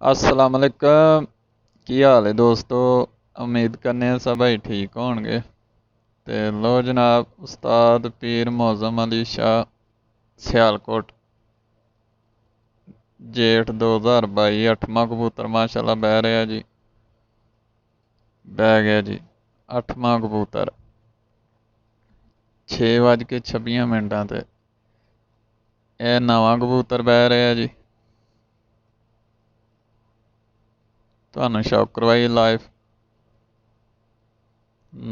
अस्सलाम वालेकुम। की हाल है दोस्तों। उम्मीद करने हैं सब भाई ठीक होणगे। ते लो जनाब उस्ताद पीर मौज़म अली शाह सियालकोट जेठ 2022 8वां कबूतर माशाल्लाह बह रहा जी। बह गया जी 8वां कबूतर 6:26 ते। ਇਹ ਨਵਾਂ ਕਬੂਤਰ ਬਹਿ ਰਿਹਾ ਜੀ। ਤੁਹਾਨੂੰ ਸ਼ੌਕ ਕਰਵਾਈ ਲਾਈਵ।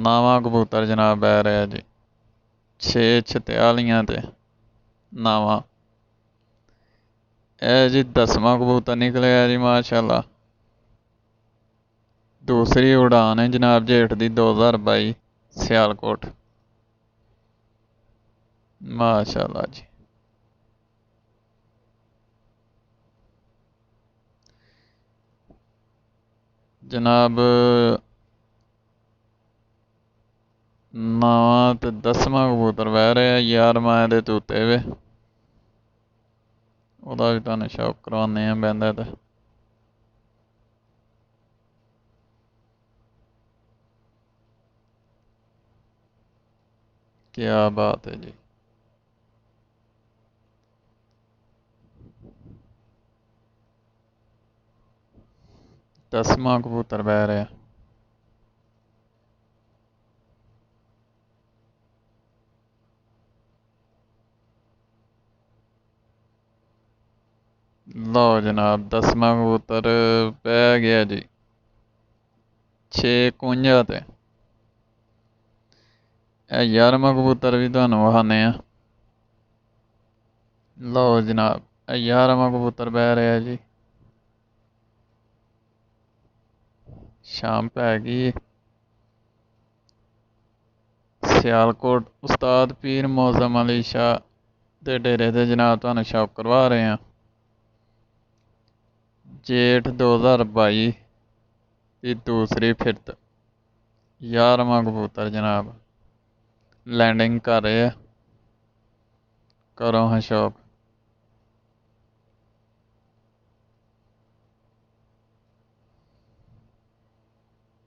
ਨਵਾਂ ਕਬੂਤਰ ਜਨਾਬ ਬਹਿ ਰਿਹਾ ਜੀ 6:46 ਤੇ ਨਵਾਂ। ਇਹ ਜੀ 10ਵਾਂ ਕਬੂਤਰ ਨਿਕਲਿਆ ਜੀ ਮਾਸ਼ਾਅੱਲਾ। ਦੂਸਰੀ ਉਡਾਨ ਹੈ ਜਨਾਬ ਜੇਠ ਦੀ 2022 ਸਿਆਲਕੋਟ। ਮਾਸ਼ਾਅੱਲਾ ਜੀ। ਜਨਾਬ ਨਵਾਂ ਤੇ 10ਵਾਂ ਕਬੂਤਰ ਬਹਿ ਰਿਹਾ 11ਵਾਂ ਇਹਦੇ ਤੋਂ ਉੱਤੇ ਵੇ। ਉਹਦਾ ਵੀ ਤੁਹਾਨੂੰ ਸ਼ੌਕ ਕਰਵਾਉਂਦੇ ਆ ਬਹਿੰਦਾ ਤੇ। ਕਿਆ ਬਾਤ ਹੈ ਜੀ। ਦਸਵਾਂ ਕਬੂਤਰ ਬਹਿ ਰਿਹਾ। ਲਓ ਜਨਾਬ 10ਵਾਂ ਕਬੂਤਰ ਬਹਿ ਗਿਆ ਜੀ 6:51 ਤੇ। ਇਹ 11ਵਾਂ ਕਬੂਤਰ ਵੀ ਤੁਹਾਨੂੰ ਵਿਖਾਉਂਦੇ ਆ। ਲਓ ਜਨਾਬ ਇਹ 11ਵਾਂ ਕਬੂਤਰ ਬਹਿ ਰਿਹਾ ਜੀ। ਸ਼ਾਮ ਪੈ ਗਈ। ਸਿਆਲਕੋਟ ਉਸਤਾਦ ਪੀਰ ਮੌਜ਼ਮ ਅਲੀ ਸ਼ਾਹ ਦੇ ਡੇਰੇ ਤੇ ਜਨਾਬ ਤੁਹਾਨੂੰ ਸ਼ੌਕ ਕਰਵਾ ਰਹੇ ਹਾਂ। ਜੇਠ 2022 ਦੀ ਦੂਸਰੀ ਫਿਰਤ 11ਵਾਂ ਕਬੂਤਰ ਜਨਾਬ ਲੈਂਡਿੰਗ ਕਰ ਰਹੇ ਆ। ਕਰੋ ਹਾਂ ਸ਼ੌਕ।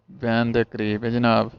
ਬਹਿਣ ਦੇ ਕਰੀਬ ਹੈ ਜਨਾਬ।